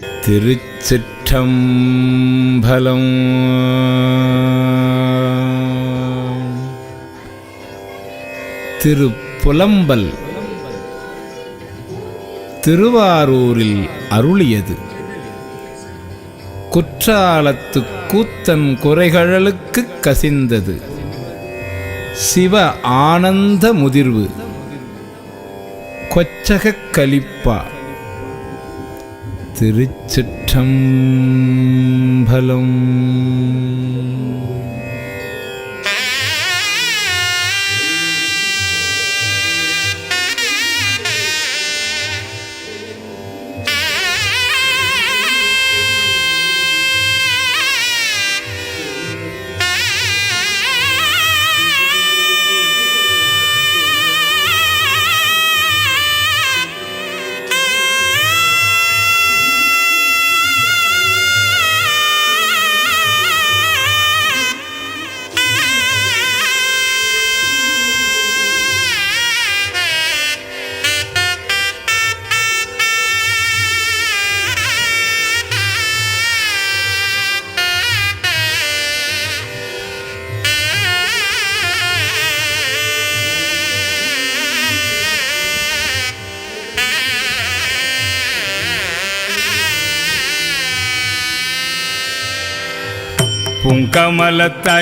திருச்சிற்றம்பலம். திருப்புலம்பல் திருவாரூரில் அருளியது. குற்றாலத்து கூத்தன் குறைகழலுக்கு கசிந்தது சிவ ஆனந்த முதிர்வு கொச்சகக் கலிப்பா. திருச்சிற்றம்பலம்.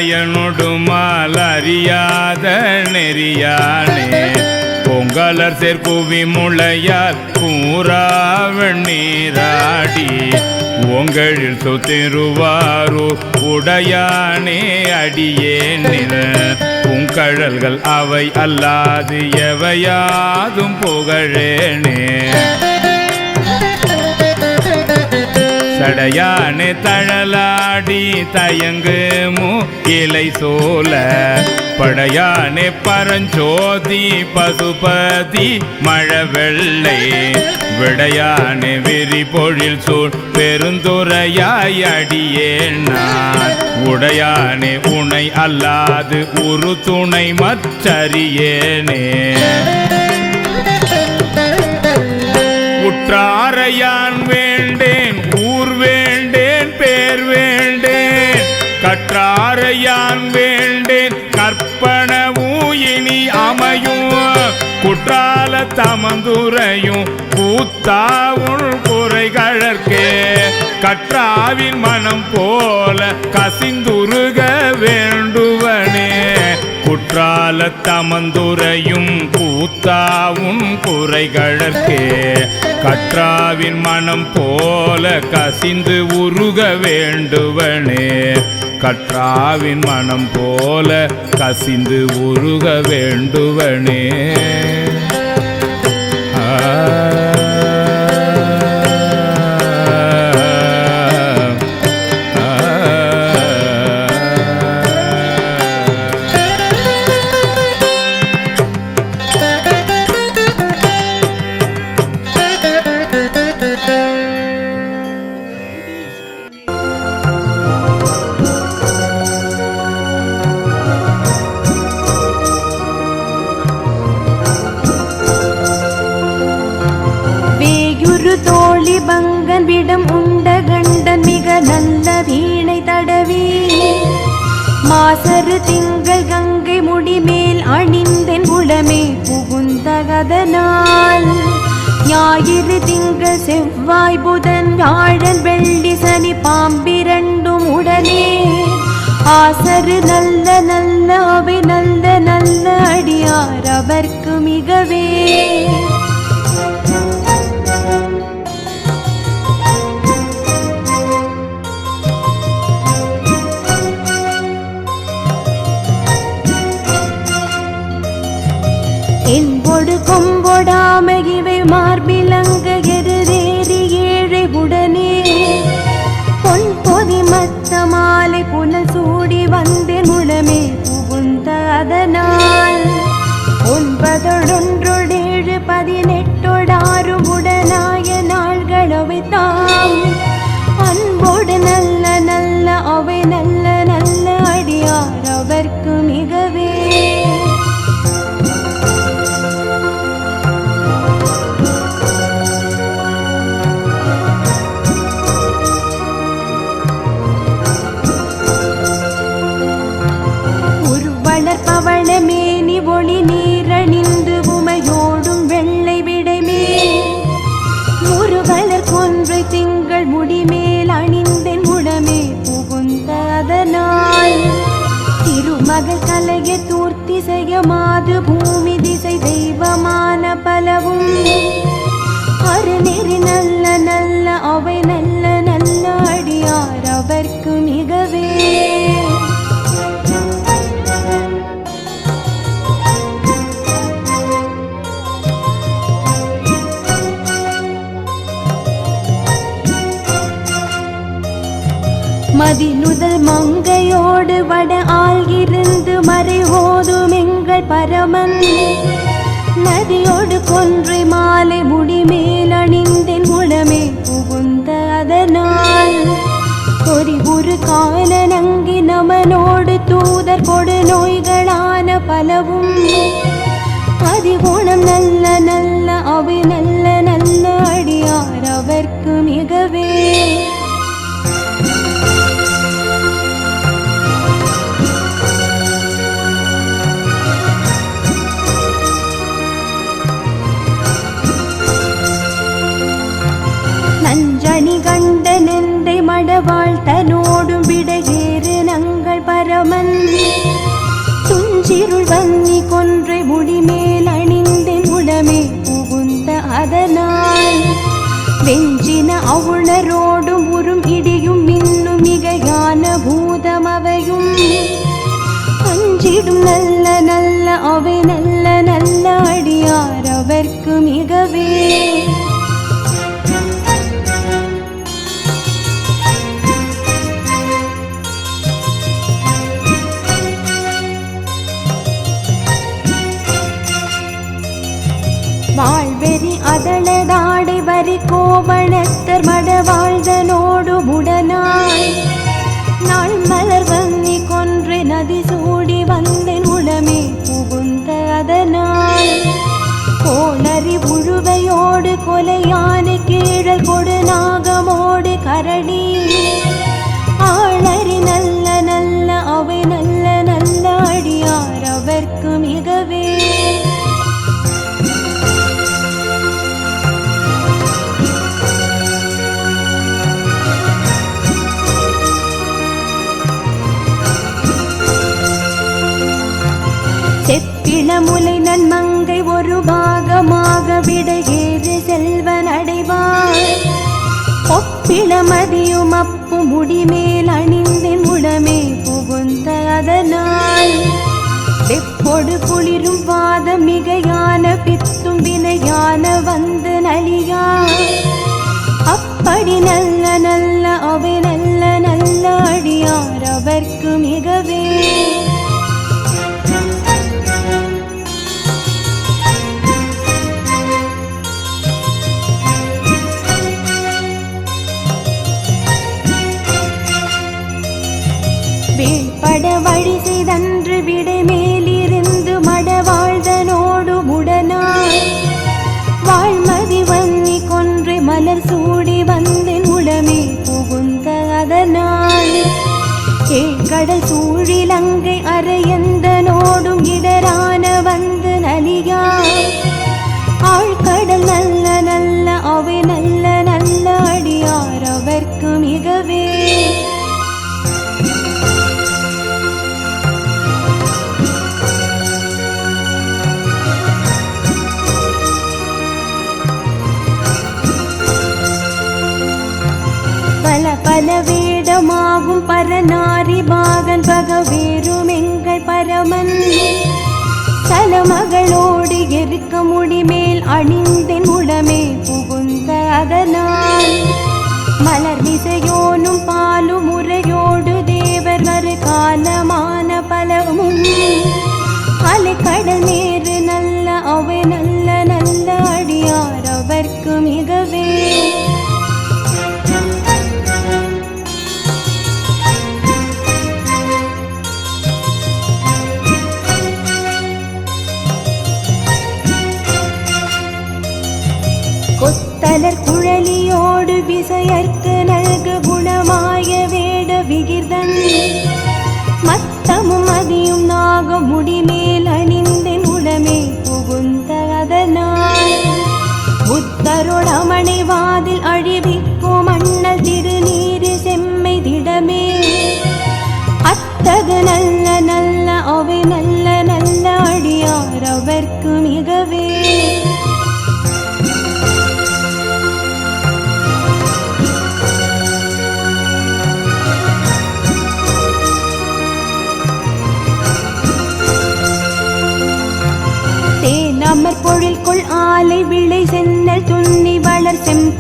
புங்கமலத்தயனொடுமால் அறியாத நெறியானே பொங்கலர் சேர்க்குவி முளையால் கூறாவண் நீராடி உங்களில் சொத்திருவாரூர் உடையானே அடியேன் நில புங்கழல்கள் அவை அல்லாது எவையாதும் புகழேனே. சடையானே தழலாடி தயங்கு இலை சோல படையானே பரஞ்சோதி பசுபதி மழவெள்ளை விடையானே விரி பொழில் சூழ் பெருந்துரையாய் அடியேன் நான் உடையானே உனை அல்லாது உரு துணை மற்றறியேனே. உற்றாரையான் வேண்டேன் ஊர் வேண்டேன் பேர் வேண்டேன் கற்றாரையான் வேண்டேன் கற்பனவும் இனி அமையும் குற்றால தமந்துரையும் கூத்தாவுள் குறைகழற்கே கற்றாவின் மனம் போல கசிந்துருக வேண்டுவனே. குற்றால தமந்துரையும் கூத்தாவும் குறைகழற்கே கற்றாவின் மனம் போல கசிந்து உருக வேண்டுவனே. கற்றாவின் மனம் போல கசிந்து உருக வேண்டுவனே. தோழி பங்கன் விடம் உண்ட கண்டன் மிக நல்ல வீணை தடவி மாசரு திங்கள் கங்கை முடிமேல் அணிந்தென் உளமே புகுந்தகதனால் ஞாயிறு திங்கள் செவ்வாய் புதன் வியாழன் வெள்ளி சனி பாம்பிரண்டும் உடனே ஆசரு நல்ல நல்ல அவை நல்ல நல்ல அடியார் அவர்க்கு மிகவே. என்பொடு கொம்பொடாம இவை மார்பிலங்க எருதேறி ஏழை உடனே பொன் பொதி மத்த மாலை புனல் சூடி வந்தேன் உளமே புகுந்த அதனால் 9 18 உடனாய நாள்களவை தாம் அன்போடு நல்ல நல்ல அவை நல்ல நல்ல அடியார் அவர்க்கு மிகவே. அதிசயமாது பூமி திசை தெய்வமான பலவும் அருநெறி நல்ல நல்ல அவை நல்ல நல்ல அடியார் அவர்க்கு மிகவே மதிநுதல் மங்கையோடு வட ஆள்கிருந்து மறைவோதும் எங்கள் பரமன் நதியோடு கொன்றை மாலை முடிமேல் அணிந்தேன் உளமே புகுந்த அதனால் பொறிவுறு காலனங்கி நமனோடு தூதர் கொடு நோய்களான பலவும் அதிகுணம் நல்ல நல்ல அவை நல்ல நல்ல அடியார் அவர்க்கு மிகவே நஞ்சணி கண்ட நெந்தை மடவாள் தனோடும் விடையேறு நங்கள் பரமன் துஞ்சிருள் வன்னி கொன்றை முடிமேல் அணிந்தேன் உடமே புகுந்த அதனால் வெஞ்சின அவுணரோடும் உறும் இடியும் மின்னும் மிகையான பூதமவையும் அஞ்சிடும் நல்ல நல்ல அவை நல்ல நல்ல அடியார் அவர்க்கு மிகவே வாழ்வெறி அதளதாடை வரி கோவணத்தர் மடவாழ்தனோடு முடனாய் நாள் மலர் வன்னி கொன்றை நதி சூடி வந்தேன் உளமே புகுந்த அதனால் கோளறி உழுவையோடு கொலையான கீழல் கொடு நாகமோடு கரடி ஆளறி நல்ல நல்ல அவை நல்ல நல்ல அடியார் அவர்க்கு மிகவே செப்பிளமுலை நன்மங்கை ஒரு பாகமாக விடையேறு செல்வன் அடைவார் ஒப்பிளமதியும் அப்பு முடிமேல் அணிந்தேன் உடமே புகுந்த அதனால் வெப்பொடு குளிரும் வாதம் மிகையான பித்தும் வினையான வந்து நலியா அப்படி நல்ல நல்ல அவை நல்ல நல்ல அடியார் அவர்க்கு மிகவே வேள்பட வழி செய்தன்று விடை மேலிருந்து மடவாழ்தனோடு முடனாய் வாழ்மதி வன்னி கொன்றை மலர் சூடி வந்தேன் உளமே புகுந்த அதனால் ஏழ்கடல் சூழிலங்கை அரையந்தனோடும் இடரான வந்து நலியா ஆழ்கடல் நல்ல நல்ல அவை நல்ல நல்ல அடியார் அவர்க்கு மிகவே பல பல வேடமாகும் பரநாரி பாகன் பகவேறும் எங்கள் பரமன் தலமகளோடு எருக்க முடிமேல் அணிந்தேன் உடமே புகுந்த அதனால் மலர் விசையோனும் பாலும் முறையோடு தேவர் வரு காலமான பலவும் அலைக்கடல் நேரு நல்ல அவை நல்ல நல்ல அடியார் அவர்க்கு மிகவே கொத்தலர் குழலியோடு விசையர்க்கு நல்கு குணமாய வேட விகிர்தன் மத்தமும் மதியும் நாகம் முடிமேல் அணிந்தேன் உடமே புகுந்த அதனால் புத்தரோடமனை வாதில் அழிவிக்கும் அண்ணல் திருநீரு செம்மை திடமே அத்தகு நல்ல நல்ல அவை நல்ல நல்ல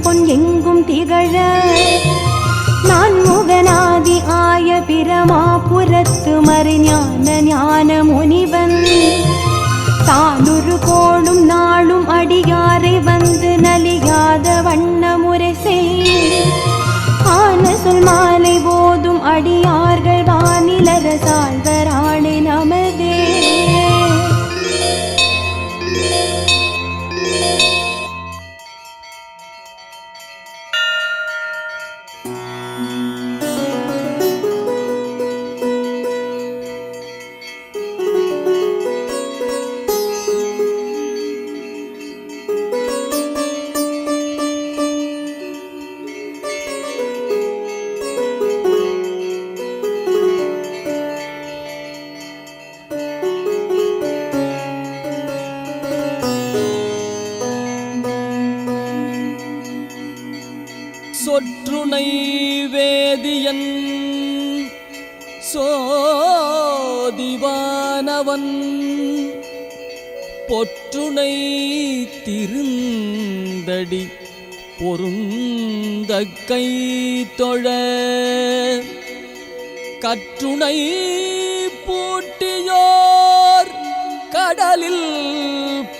பொன் எங்கும் திகழ நான் முகநாதி ஆய பிரமாபுரத்து மறைஞான ஞான முனிவன் தானுரு கோளும் நாளும் அடியாரை வந்து நலியாத வண்ண முறை செய் ஆன சொல் மாலை போதும் அடியார்கள் வானிலர சாழ்வராணி நமதே. சொற்றுணை வேதியன் சோதிவானவன் பொற்றுணை திருந்தடி பொருந்த கை தொழ கற்றுணை பூட்டியோர் கடலில்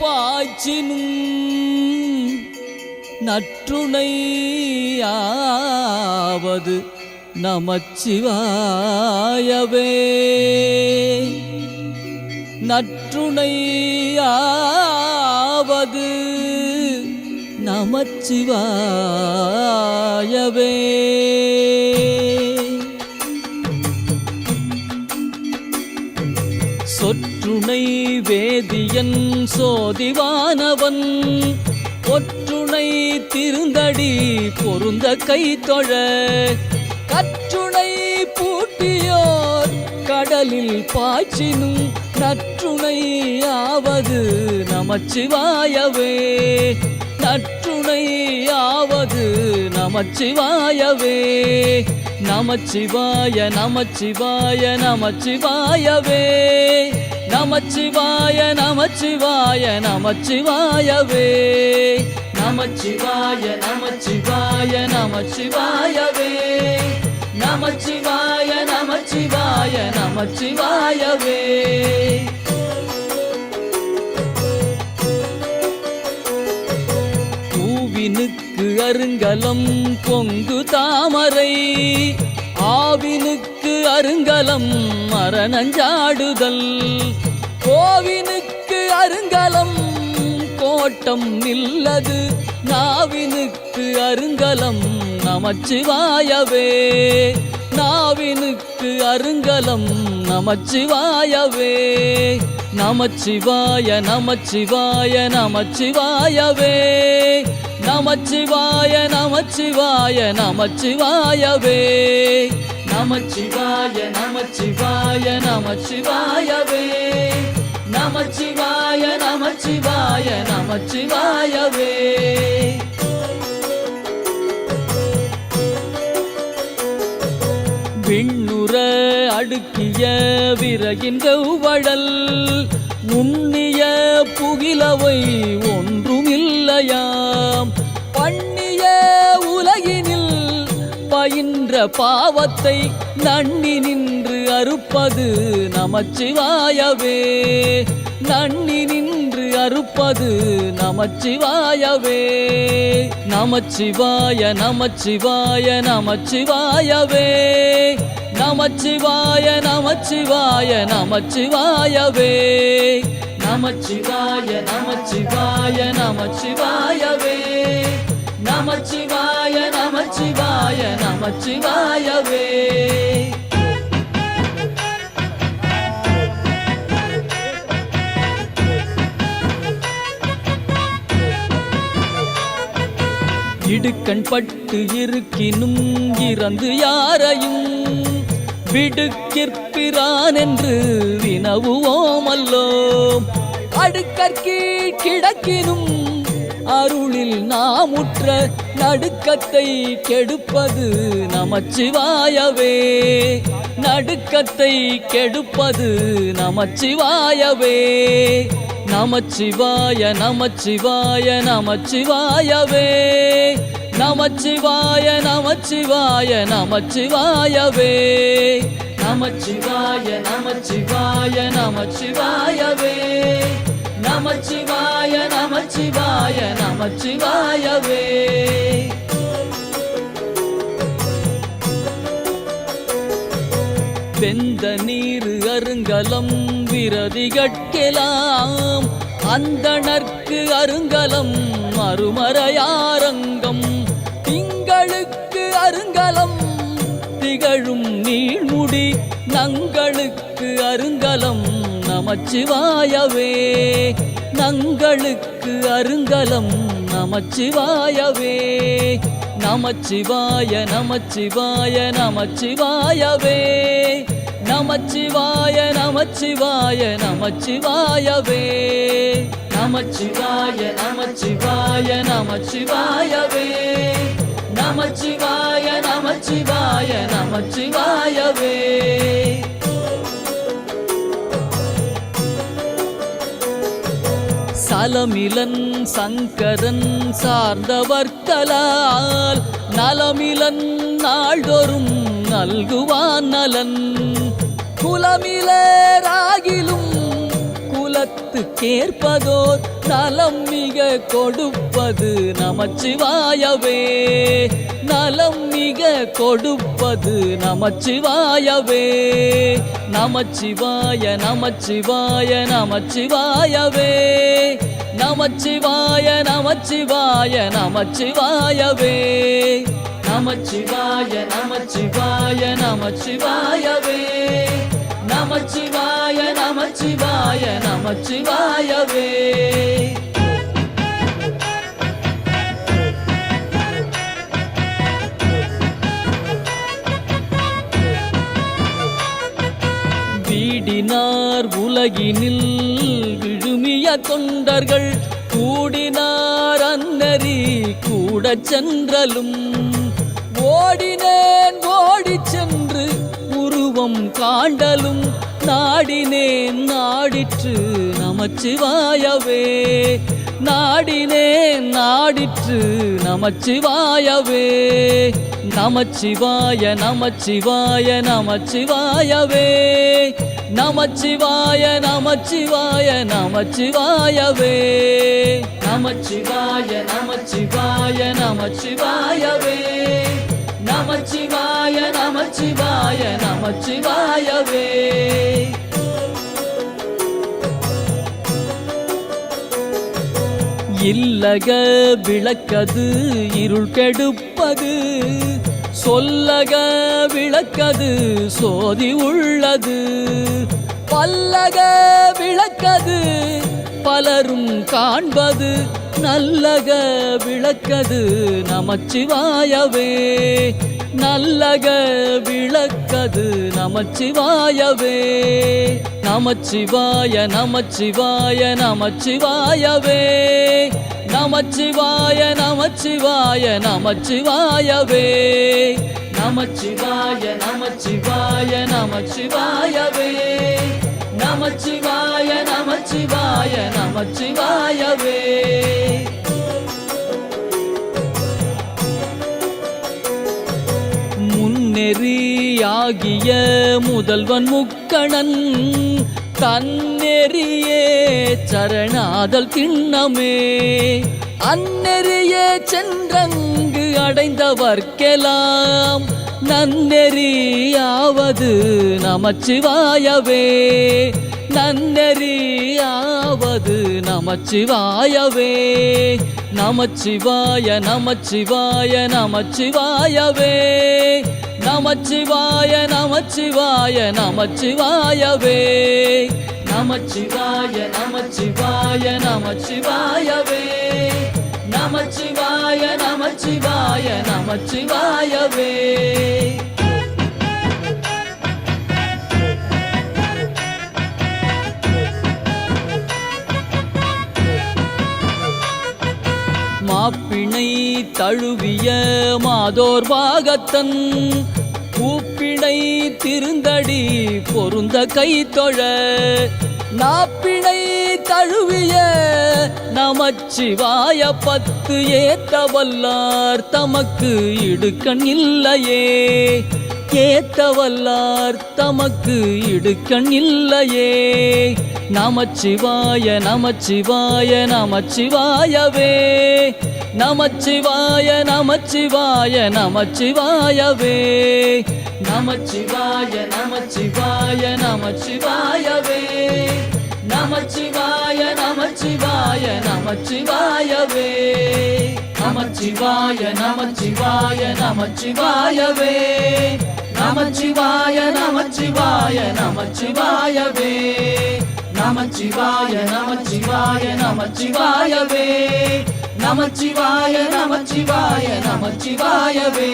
பாய்ச்சினும் நற்றுணையாவது நமச்சிவாயவே. நற்றுணையாவது நமச்சிவாயவே. சொற்றுணை வேதியன் சோதிவானவன் ஒற்றுணை திருந்தடி பொருந்த கை தொழ கற்றுணை பூட்டியோர் கடலில் பாய்ச்சினும் நற்றுணையாவது நமச்சிவாயவே. நற்றுணையாவது நமச்சிவாயவே. நமச்சிவாய நமச்சிவாய நமச்சிவாயவே. நமச்சிவாய நமச்சிவாய நமச்சிவாயவே. நமச்சிவாய நமச்சிவாய நமச்சிவாயவே. நமச்சிவாய நமச்சிவாய நமச்சிவாயவே. பூவினுக்கு அருங்கலம் பொங்கு தாமரை ஆவினுக்கு அருங்கலம் மரணஞ்சாடுதல் கோவினுக்கு அருங்கலம் கோட்டம் நில்லது நாவினுக்கு அருங்கலம் நமச்சிவாயவே. நாவினுக்கு அருங்கலம் நமச்சிவாயவே. நமச்சிவாய நமச்சிவாய நமச்சிவாயவே. நமச்சிவாய நமச்சிவாய நமச்சிவாயவே. நமச்சிவாய நமச்சிவாய நமச்சிவாயவே. நமச்சிவாய நமச்சிவாய நமச்சிவாயவே. விண்ணுற அடுக்கிய விறகின் கௌவழல் உண்ணிய புகிலவை ஒன்றுமில்லையாம் பண்ணிய உலகினில் பயின்ற பாவத்தை நன்னி நின்று அறுப்பது நமச்சிவாயவே. நன்னி நின்று அறுப்பது நமச்சிவாயவே. நமச்சிவாய நமச்சிவாய நமச்சிவாயவே. நமச்சிவாய நமச்சிவாய நமச்சிவாயவே. நமச்சிவாய நமச்சிவாய நமச்சிவாயவே. நமச்சிவாய நமச்சிவாய நமச்சிவாயவே. இடுக்கண் பட்டு இருக்கினும் இறந்து யாரையும் விடுக்கிற்பிரான் என்று வினவுவோமல்லோம். அடுக்கற்கீழ் கிடக்கினும் அருளில் நாமுற்ற நடுக்கத்தை கெடுப்பது நமச்சிவாயவே. நடுக்கத்தை கெடுப்பது நமச்சிவாயவே. நமச்சிவாய நமச்சிவாய நமச்சிவாயவே. நமச்சிவாய நமச்சிவாய நமச்சிவாயவே நமச்சிவாய நமச்சிவாய நமச்சிவாயவே நமச்சிவாய நமச்சிவாய நமச்சிவாயவே வெந்த நீரு அருங்கலம் விரதிகட்கெலாம் அந்தணர்க்கு அருங்கலம் அருமறையாரங்கம் திங்களுக்கு அருங்கலம் திகழும் நீழ்முடி நங்களுக்கு அருங்கலம் நமச்சிவாயவே நங்களுக்கு அருங்கலம் நமச்சிவாயவே நமச்சிவாய நமச்சிவாய நமச்சிவாயவே நமச்சிவாய நமச்சிவாய நமச்சிவாயவே நமச்சிவாய நமச்சிவாய நமச்சிவாயவே நமச்சிவாய நமச்சிவாய நமச்சிவாயவே சலமிலன் சங்கரன் சார்ந்தவர்களால் நலமிலன் நாள்தோறும் நல்குவான் நலன் குலமிலராகிலும் குலத்துக்கேற்பதோர் நலம் மிக கொடுப்பது நமச்சிவாயவே நலம் மிக கொடுப்பது நமச்சிவாயவே நமச்சிவாய நமச்சிவாய நமச்சிவாயவே நமச்சிவாய நமச்சிவாய நமச்சிவாயவே நமச்சிவாய நமச்சிவாய நமச்சிவாயவே நமச்சிவாய நமச்சிவாய நமச்சிவாயவே வீடினார் உலகினில் விழுமிய தொண்டர்கள் கூடினார் அன்னரி கூட சென்றலும் ஓடினேன் ஓடிச் சென்று உருவம் காண்டலும் நாடினேன் நாடிற்று நமச்சிவாயவே நாடினேன் நாடிற்று நமச்சிவாயவே நமச்சிவாய நமச்சிவாய நமச்சிவாயவே நமச்சிவாய நமச்சிவாய நமச்சிவாயவே நமச்சிவாய நமச்சிவாய நமச்சிவாயவே நமச்சிவாய நமச்சிவாய நமச்சிவாயவே இல்லக விளக்கது இருள் கெடுப்பது சொல்லக விளக்கது சோதி உள்ளது பல்லக விளக்கது பலரும் காண்பது நல்லக விளக்கது நமச்சிவாயவே நல்லக விளக்கது நமச்சிவாயவே நமச்சிவாய நமச்சிவாய நமச்சிவாயவே நமச்சிவாய நமச்சிவாய நமச்சிவாயவே நமச்சிவாய நமச்சிவாய நமச்சிவாயவே நமச்சிவாய நமச்சிவாய நமச்சிவாயவே முன்னெறியாகிய முதல்வன் முக்கணன் தன்னெறியே சரணாதல் திண்ணமே அந்நெறியே சென்றங்கு அடைந்தவர்க்கெல்லாம் நன்னெறியாவது நமச்சிவாயவே நன்னெறியாவது நமச்சிவாயவே நமச்சிவாய நமச்சிவாய நமச்சிவாயவே நமச்சிவாய நமச்சிவாய நமச்சிவாயவே நமச்சிவாய நமச்சிவாய நமச்சிவாயவே நமச்சிவாய நமச்சிவாய நமச்சிவாயவே மாப்பிணை தழுவிய மாதோர் பாகத்தன் பூப்பிணை திருந்தடி பொருந்த கை தொழ நாப்பிணை தழுவிய நமச்சிவாய 10 ஏத்த வல்லார் தமக்கு இடுக்கண் இல்லையே. ஏத்த வல்லார் தமக்கு இடுக்கண் இல்லையே. நமச்சிவாய நமச்சிவாய நமச்சிவாயவே. நமச்சிவாய நமச்சிவாய நமச்சிவாயவே. நமச்சிவாய நமச்சிவாய நமச்சிவாயவே. நமச்சிவாய நமச்சிவாய நமச்சிவாயவே. நமச்சிவாய நமச்சிவாய நமச்சிவாயவே. நமச்சிவாய நமச்சிவாய நமச்சிவாயவே. நமச்சிவாய நமச்சிவாய நமச்சிவாயவே. நமச்சிவாய நமச்சிவாய நமச்சிவாயவே.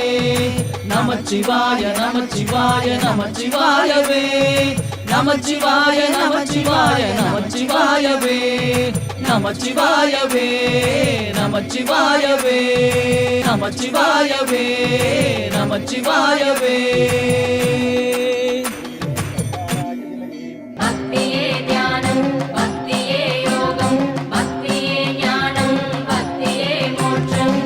நமச்சிவாய நமச்சிவாய நமச்சிவாயவே. நமச்சிவாய நமச்சிவாய நமச்சிவாயவே. நமச்சிவாயவே நமச்சிவாயவே. நமச்சிவாயவே நமச்சிவாயவே. பக்தியே ஞானம் பக்தியே யோகம் பக்தியே ஞானம் பக்தியே மோட்சம்.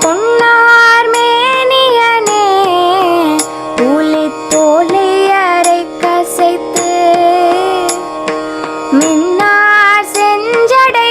பொன்னார் மேனியனே புலித்தோலை அரை கசைத்து மின்னார் செஞ்சடை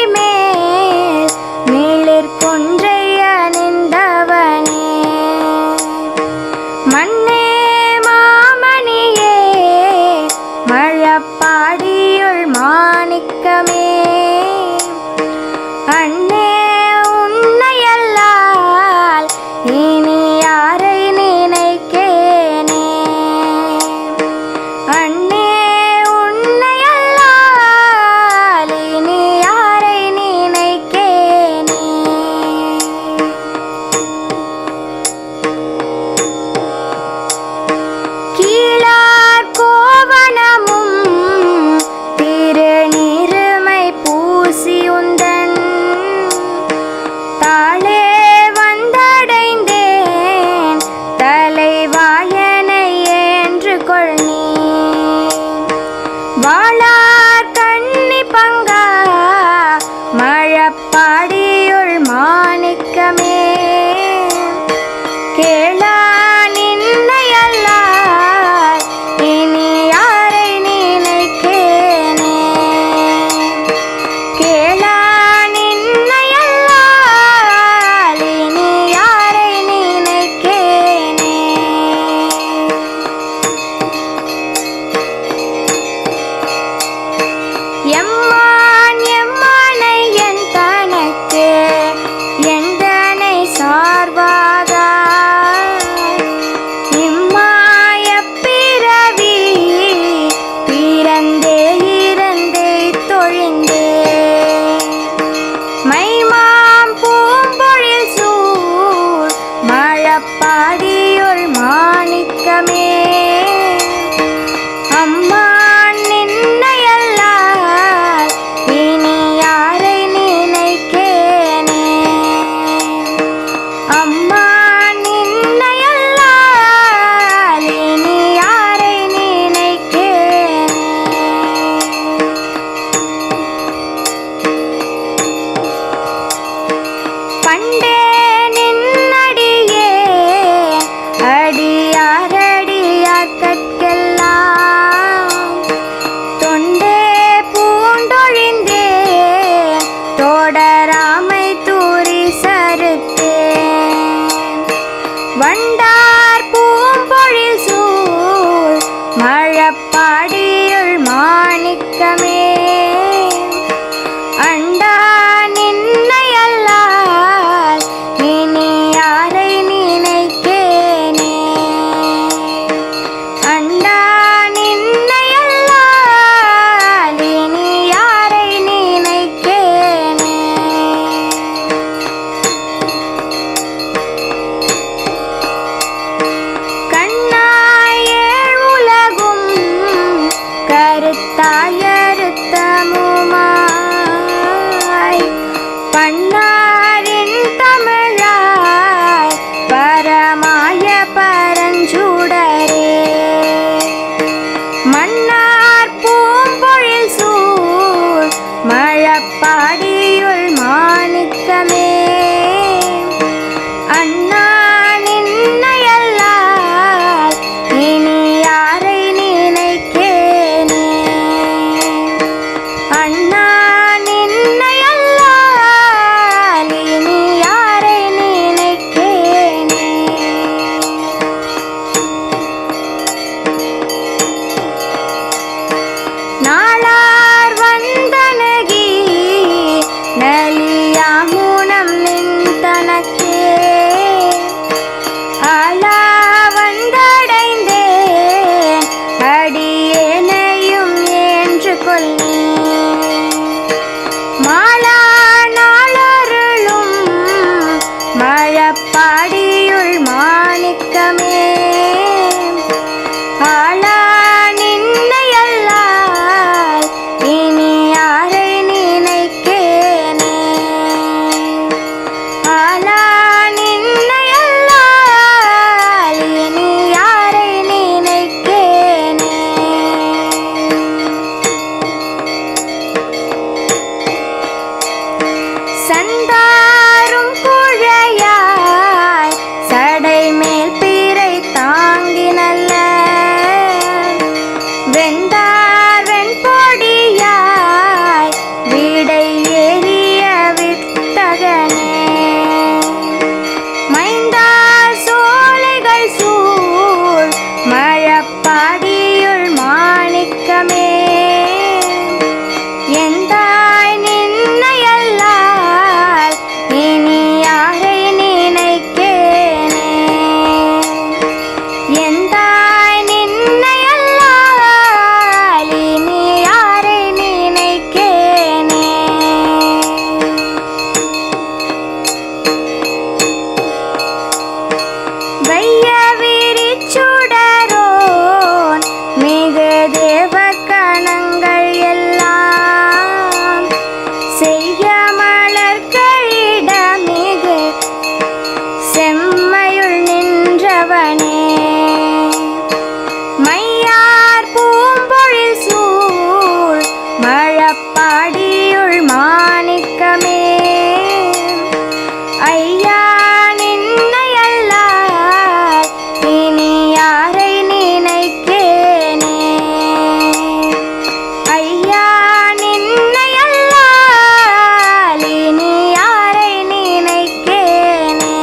மழப்பாடியுள் மாணிக்கமே அண்ணா நின்னையல்லால் இனி யாரை நினைக்கேனே அண்ணா நின்னையல்லால் இனி யாரை நினைக்கேனே நாளார் வந்தனகி நலியாமுனம் நின்றனக்கே ஆளா வந்தடைந்தேன் அடியேனையும் ஏன்று கொள்ளே மாளா நாளருளும் மழப்பாடியுள் மாணிக்கமே ஆளா நின்னையல்லால் இனி யாரை நினைக்கேனே ஆளா நின்னையல்லால் இனி யாரை நினைக்கேனே சந்தாரும் குழையாய் சடை மேல் பீரை தாங்கி நல்ல வெந்தார் வெண்பொடியாய் வீடை ஏறிய வித்தகனே மைந்தார் சோலைகள் சூழ் மழப்பாடியுள் மாணிக்கமே எந்தாய் நின்னையல்லால் இனி யாரை நினைக்கேனே எந்தாய் நின்னையல்லால் இனி யாரை நினைக்கேனே வைய விரிச்சுடரோன் மிகு தேவ கணங்கள் எல்லாம் செய்ய மலர்களிட மிகு செம்மையுள் நின்றவனே மையார் பூம்பொழில் சூழ் மழப்பாடியுள் மாணிக்கமே ஐயா நின்னையல்லால் இனி யாரை நினைக்கேனே ஐயா நின்னையல்லால் இனி யாரை நினைக்கேனே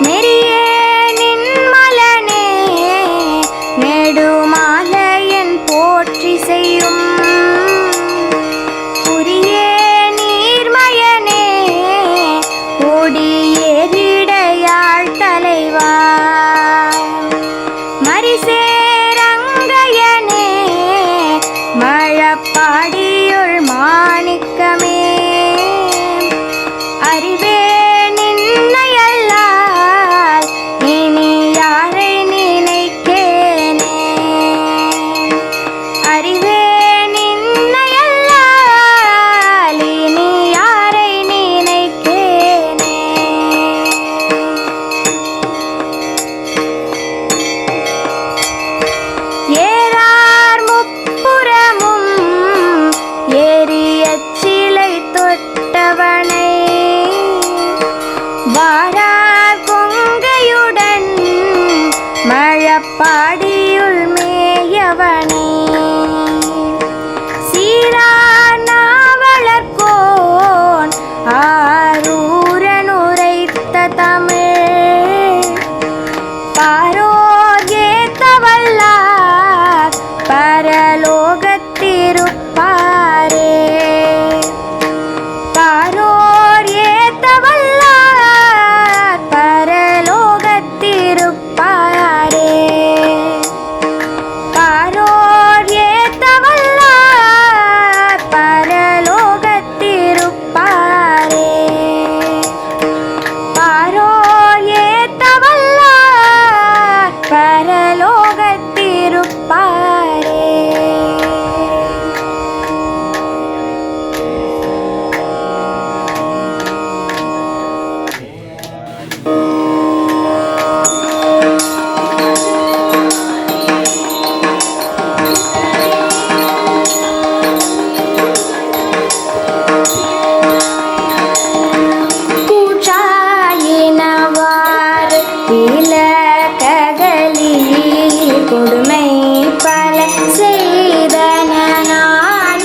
நெறியே நின்மலனே நெடுமாலையன் போற்றி செய்யும் புரியே நீர்மயனே கொடியேறிடையாள் தலைவா மரிசேரங்கையனே மழப்பாடியுள் மாணிக்கமே அறிவே நின்னையல்லால் இனி யாரை நினைக்கேனே அறிவே நின்னையல்லால் இனி யாரை நினைக்கேனே ஏறார் முப்புறமும் கொடுமை பல செய்தன நானறியேன்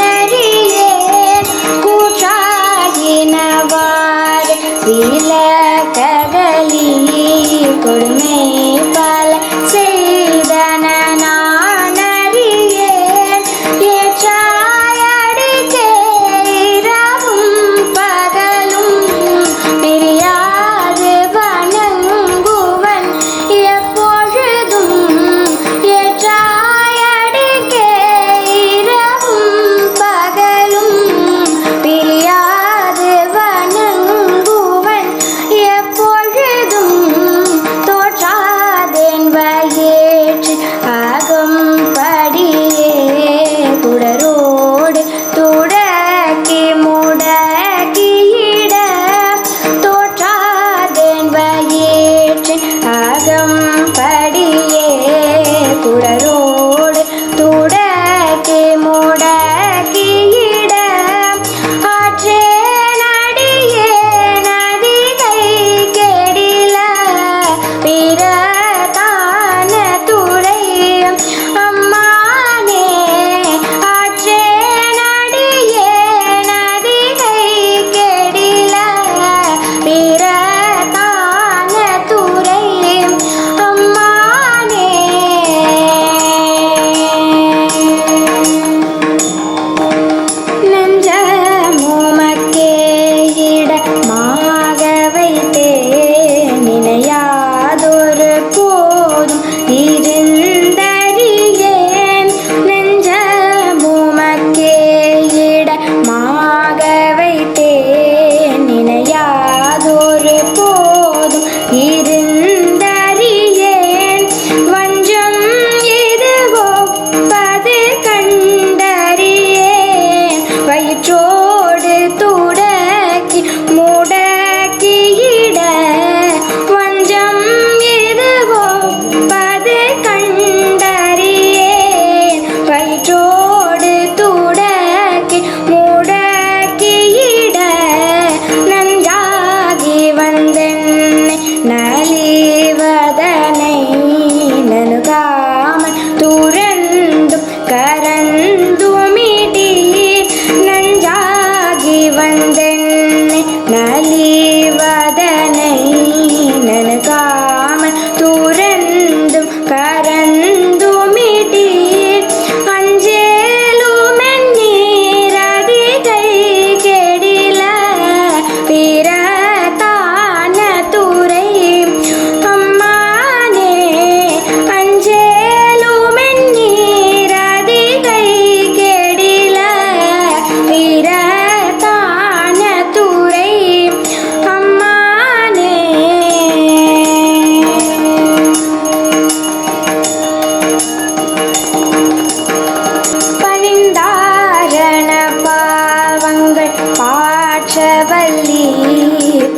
கூற்றாகினவாறு விலகடலி கொடுமை பல செய்தன நானறியேன் ஏற்றாயடிக்கே இரவும் பகலும் பிரியாது வணங்குவன் எப்பொழுதும் ஏற்றாயடிக்கே இரவும் பகலும் பிரியாது வணங்குவன் எப்பொழுதும் தோற்றாதேன் வயேற்று அகம்படியே குடரோடு துடக்கி முடக்கியிட தோற்றாதேன் வயேற்று அகம்படியே குடரோடு துடக்கி முடக்கியிட ஆற்றேன் அடியேன் அதிகை கெடில பிறதான துறை அம்மானே ஆற்றேன் அடியேன் அதிகை கெடில பிறதான துறை அம்மானே நெஞ்சமுமக்கே இடமாக வைத்தேன் நினையாதொரு போதும் இருந்தறியேன் நெஞ்சமுமக்கே இடமாக வைத்தேன் நினையாதொரு போதும் இருந்தறியேன் வஞ்சம் இது ஒப்பது கண்டறியேன் வயிற்றோடு துடக்கி முடக்கியிட வஞ்சம் இது ஒப்பது கண்டறியேன் வயிற்றோடு துடக்கி முடக்கியிட நன்றாகி வந்தென்னை நலிவதனை நனுகாமல் துறந்தும் கரந்துமிடி நஞ்சாகி வந்தென்னை நலிவதனை நனுகாமல் துறந்தும் கரந்துமிடி அஞ்சேலுமென் நீரதிகை கெடில பிறதான துறை அம்மானே அஞ்சேலுமென் நீரதிகை கெடில பிறதான துறை அம்மானே பணிந்தாரண பாவங்கள் பாற்றவல்லி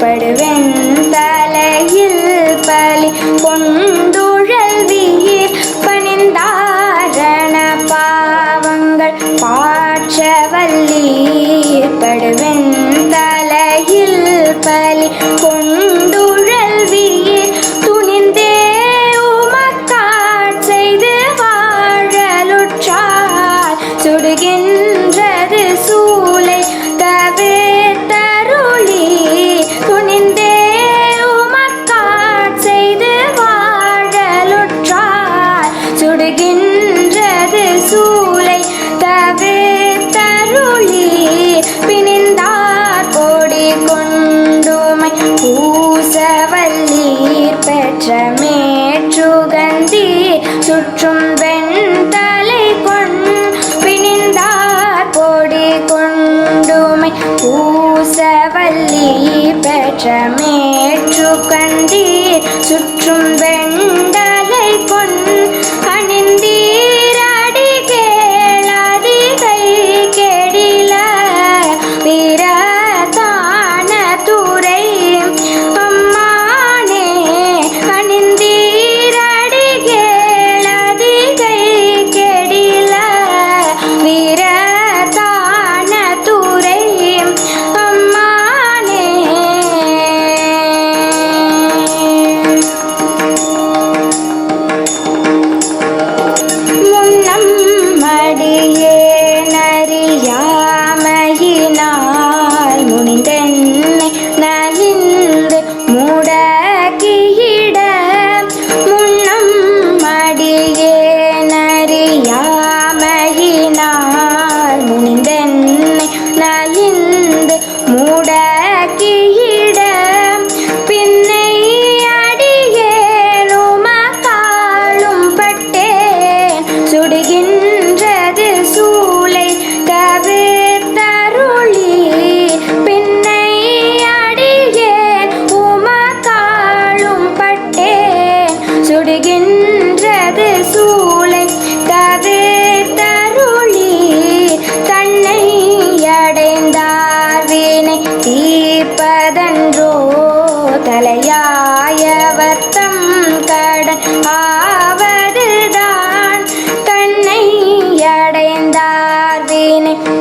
படுவென் தலையில் பலி கொண்டுழல்வீர் பணிந்தாரண பாவங்கள் பாற்றவல்லி படுவென் தலையில் பலி கொண்டுழல்வீர் துணிந்தே உமக்காட் செய்து வாழலுற்றால் சுடுகின்றது சூளை தவிர்த்தருளி துணிந்தே உமக்காட் செய்து வாழலுற்றால் சுடுகின்றது சூளை தவிர்த்தருளி பிணிந்தார் கோடி கொண்டுமை பூசவல்லீர் பெற்ற மேற்றுகந்தீர் சுற்றும் வெண்தலை பிணிந்தார் கோடி கொண்டுமை பூசவல்லீர் பெற்ற மேற்றுகந்தீர் சுற்றும் வெண்தலை அணிந்தீர் அடி கேளதிகை கெடில பிறதான துறை அம்மானே அணிந்தீர்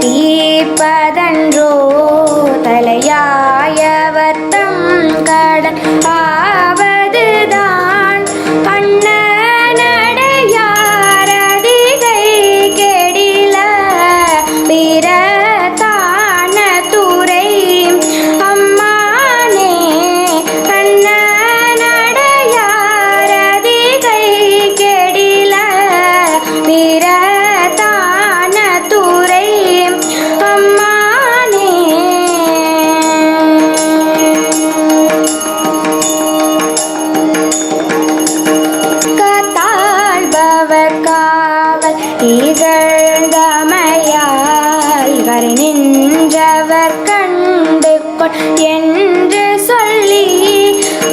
தீர்ப்பதன்றோ தலையாயவர்த்தம் கடன் ஆவதுதான் அண்ணனடையாரதிகை கெடில பிறதான துறை அம்மானே அண்ணனடையாரதிகை கெடில பிறதான துறை அம்மானே காத்தாழ்பவர் காவல் இகழ்ந்தமையால் கரை நின்றவர் கண்டு கொள் என்று சொல்லி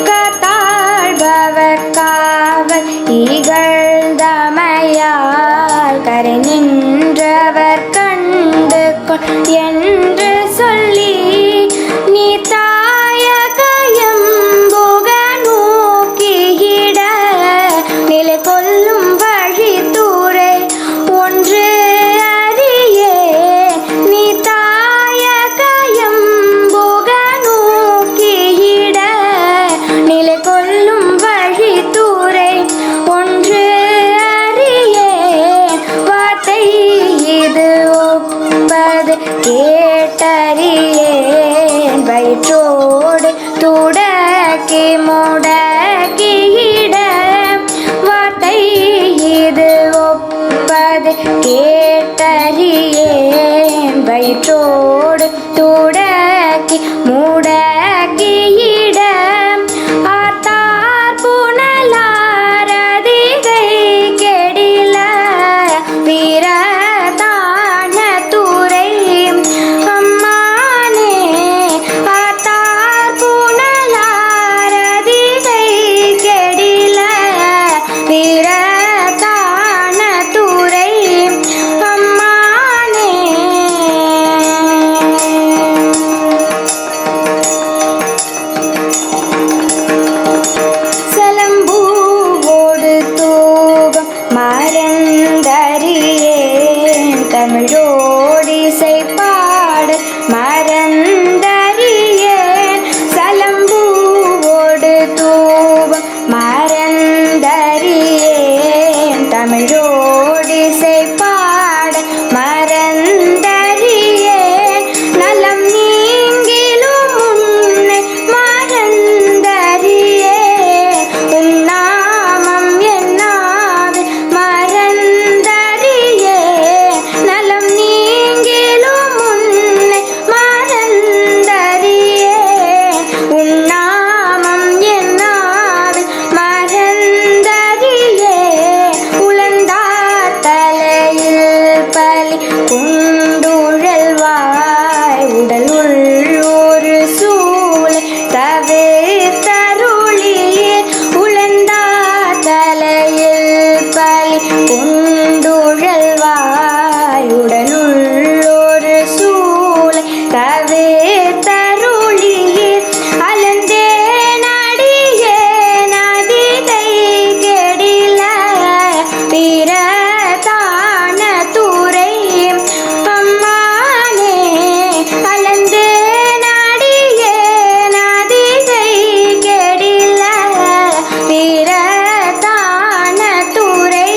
காத்தாழ்பவர் காவல் இகழ்ந்தமையால் கரை நின்றவர் கண்டு கொள் என்று சொல்லி நீ தாய கயம்புக நோக்கியிட நிலை கொல்லும் வழி தூரை ஒன்று அறியே நீ தாய கயம்புக நோக்கியிட நிலை கொல்லும் வழி தூரை ஒன்று அறியே வார்த்தை இது ஒப்பது கேட்டறியேன் வயிற்றோடு துடக்கி முடக்கியிட வார்த்தை இது ஒப்பது கேட்டறியேன் வயிற்றோடு துடக்கி முடக்கியிட ஆத்தார் புனலாரதிகை கெடில வீரதான துறை அம்மானே ஆத்தார் புனலாரதிகை கெடில வீரதான துறை அம்மானே சலம்பூவோடு தூபம் மறந்தறியேன் தமிழோடிசை பாடு மறந்தறியேன் சலம்பூவோடு தூபம் மறந்தறியேன் தமிழோடிசை பாடு மறந்தறியேன் நலம் நீங்கிலும் உன்னை மறந்தறியேன் உன் நாமம் என்னாவில் மறந்தறியேன் நலம் நீங்கிலும் உன்னை மறந்தறியேன் உன் நாமம் என்னாவில் மறந்தறியேன் உழந்தார் தலையில் பலி குண்டுழல்வாய் உடல் ஒரு சூளை தவிர்த்தருளியே உழந்தார் தலையில் பலி குண்டுழல்வாய் உடல் ஒரு சூளை தவிர்த்தருளியே அலந்தே நடியே நதிகை கெடில பிறதான துறை அம்மானே அலந்தே நடியே நதிகை கெடில பிறதான துறை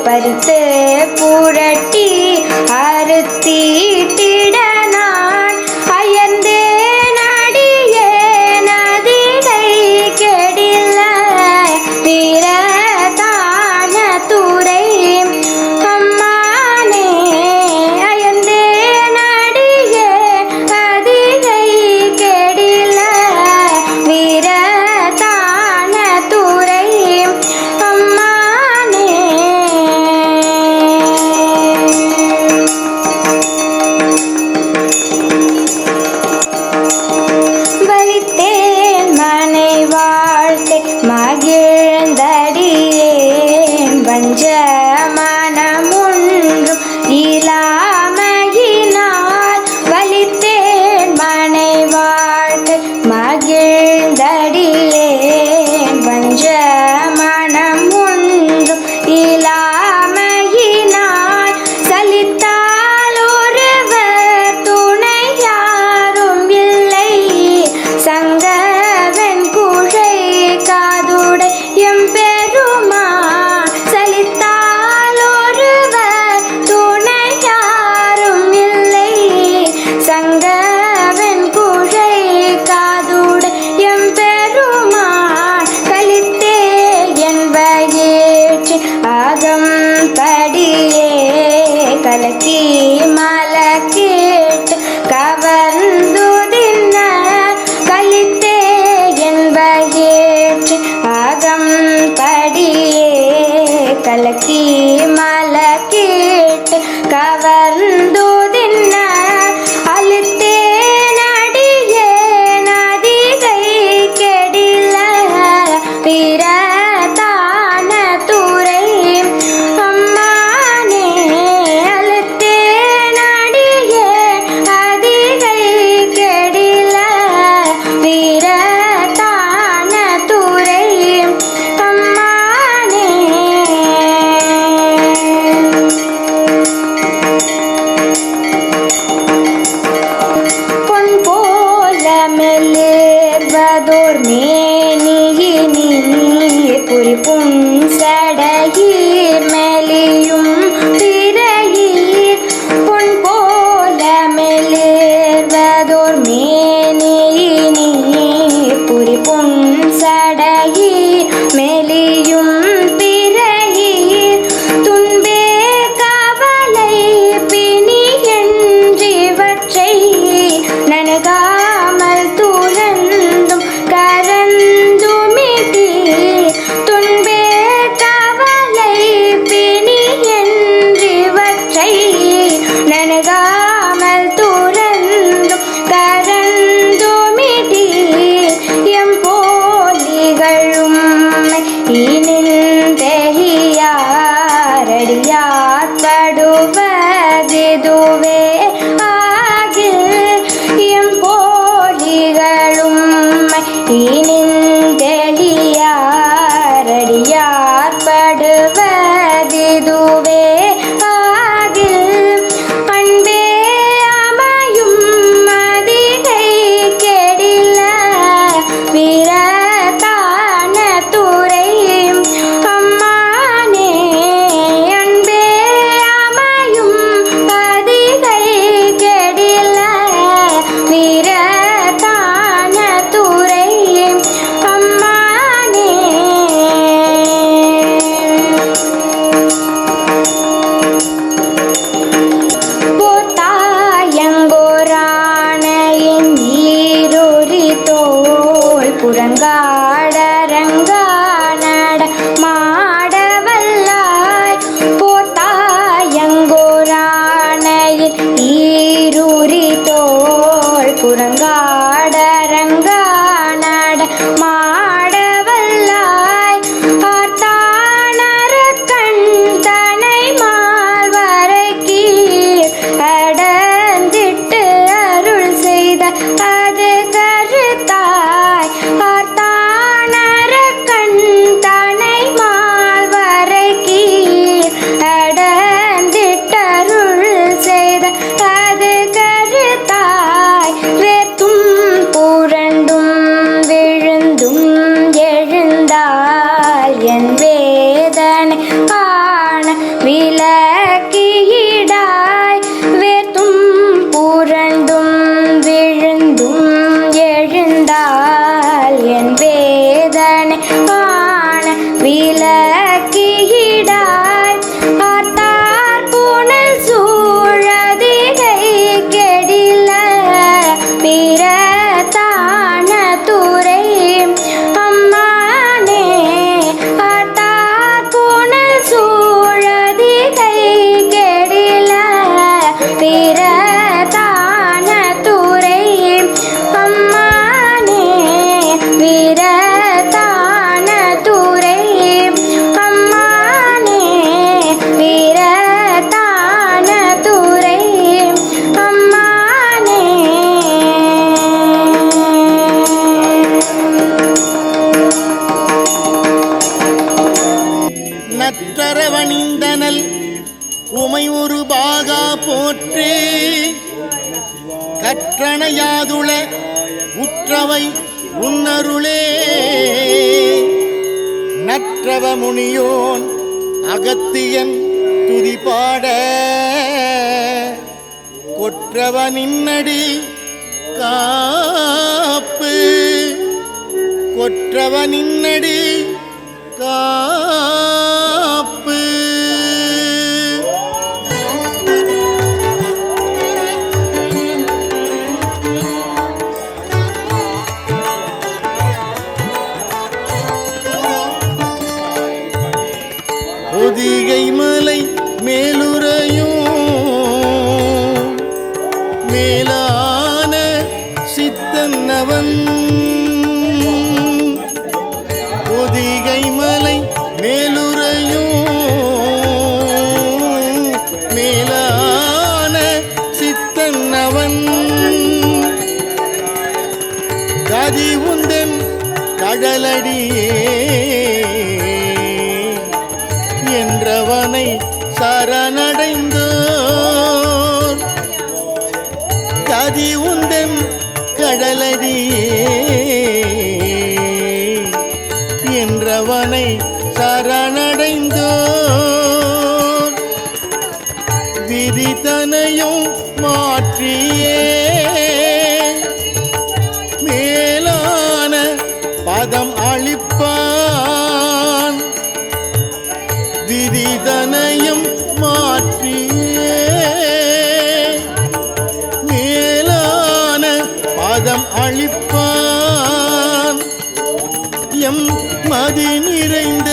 பறித்து புரட்டி அறுத்தீட்டிட நான் அயர்ந்தேன் அடியேன் அதிகை கெடில வீரதான துறை அம்மானே அயர்ந்தேன் அடியேன் அதிகை கெடில வீரதான துறை அம்மானே விளக்கியிடாய் வேத்தும் புரண்டும் விழுந்தும் எழுந்தால் என் வேதனை காண விளக்கியிடாய் ஆத்தார் புனல் சூழதிகை கெடில பிரதான துறை அம்மானே ஆத்தார் புனல் சூழதிகை கெடில பிரதான துறை அம்மானே வீரதான துறை அம்மானே வீரதான துறை அம்மானே நற்றரவணிந்தனல் உமை ஒரு பாகா போற்றே கற்றணையாதுள உற்றவை உன்னருளே நற்றவ முனியோன் அகத்தியன் துதிபாட கொற்றவ நின்னடி காப்பு கொற்றவ நின்னடி காப்பு பொதிகை மலை மேலுறையும் மேலான சித்தன்னவன் பொதிகை மலை மேலுறையும் மேலான சித்தன்னவன் கதி உந்தன் கடலடியே என்றவனை சரணடைந்தோர் கதி உந்தன் கடலடியே என்றவனை சரணடைந்தோர் விதித்தனையும் மாற்றியே மேலான பதம் அளிப்பான் விதிதனையும் மாற்றியே மேலான பதம் அளிப்பான் எம் மதி நிறைந்த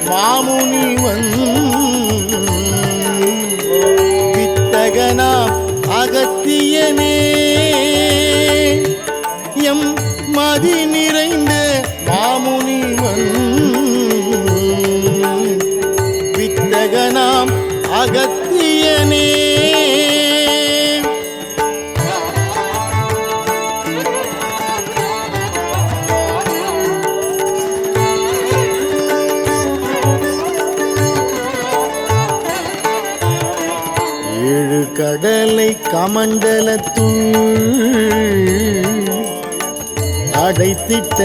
மாமுனிவன் வித்தகனாம் அகத்தியனே எம் மதி நிறைந்த மாமுனிவன் வித்தகனாம் அகத்தியனே ஏழு கடலை கமண்டலத்துள் அடைத்திட்ட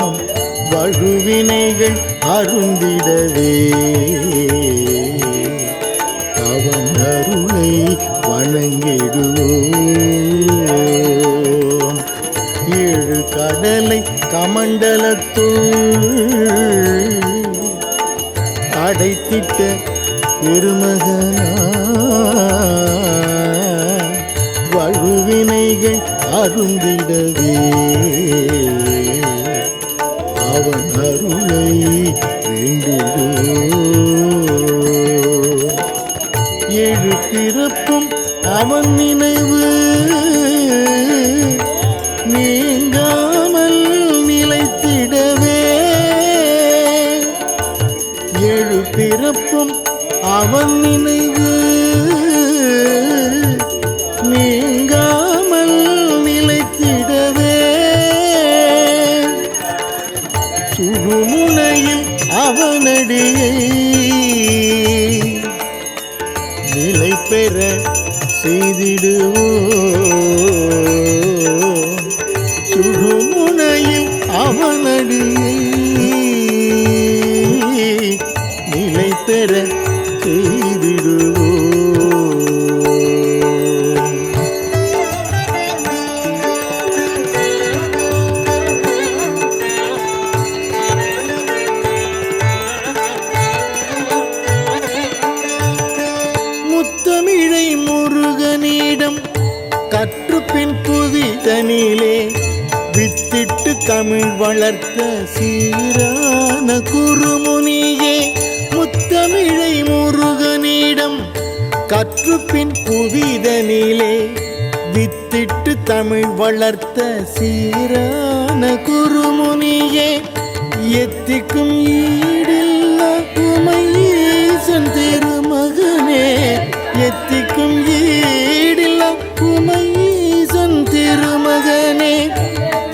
பெருமகனாம் வழுவினைகள் அருந்திடவே அவன் அருளை வணங்கிடுவோம் ஏழு கடலை கமண்டலத்துள் அடைத்திட்ட பெருமகனா வழுவினைகள் அருந்திடவே அவன் அருளை வேண்டிடுவோம் ஏழு பிறப்பும் அவன் நினைவு நீங்காமல் நிலைத்திடவே ஏழு பிறப்பும் அவன் நினைவு நீங்காமல் நிலைத்திடவே சுழுமுனையில் அவனடியை நிலை பெற செய்திடுவோம் சுழுமுனையில் அவனடியை வளர்த்த சீரான குருமுனியே முத்தமிழை முருகனிடம் கற்றுப்பின் புவிதனிலே வித்திட்டு தமிழ் வளர்த்த சீரான குருமுனியே எத்திக்கும் ஈடில்லா உமையீசன் திருமகனே எத்திக்கும் ஈடில்லா உமையீசன் திருமகனே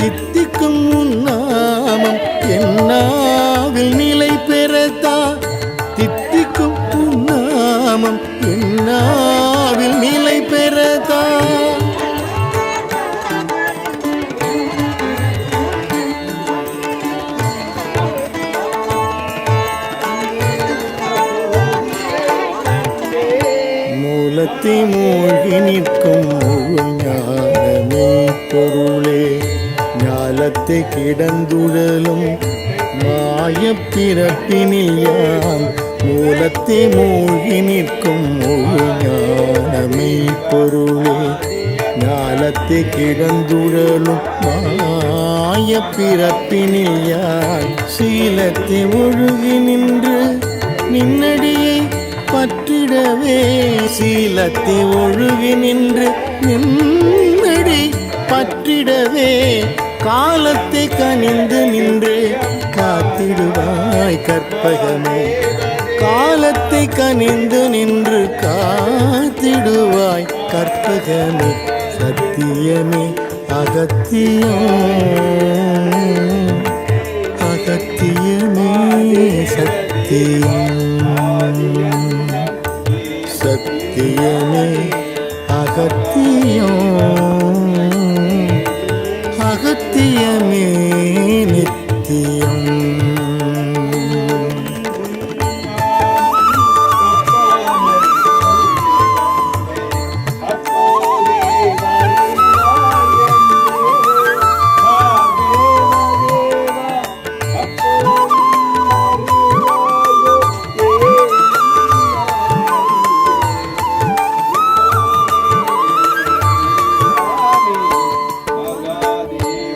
தித்திக்கும் உன்னாமம் என்னாவில் நிலை பெறத்தா தித்திக்கும் உன்னாமம் என்னாவில் நிலை பெறத்தா மூலத்தை மூழ்கி நிற்கும் முழு ஞானமே பொருளே ஞாலத்தை கிடந்துழலும் மாயப் பிறப்பினில் யான் மூலத்தை மூழ்கி நிற்கும் முழு ஞானமே பொருளே ஞாலத்தை கிடந்துழலும் மாயப் பிறப்பினில் யான் சீலத்தை ஒழுகி நின்று நின்னடியை பற்றிடவே சீலத்தை ஒழுகி நின்று நின்னடி பற்றிடவே காலத்தை கனிந்து நின்று காத்திடுவாய் கற்பகமே காலத்தை கனிந்து நின்று காத்திடுவாய் கற்பகமே சத்தியமே அகத்தியம் அகத்தியமே சத்தியம் சத்தியமே அகத்தியம் அகத்தியமே நித்தியம்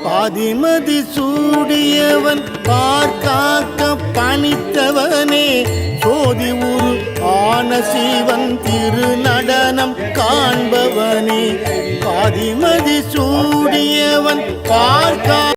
பாதிமதி சூடியவன் பார்க்காக்க பணித்தவனே சோதி உரு ஆன சிவன் திருநடனம் காண்பவனே பாதிமதி சூடியவன் பார்க்க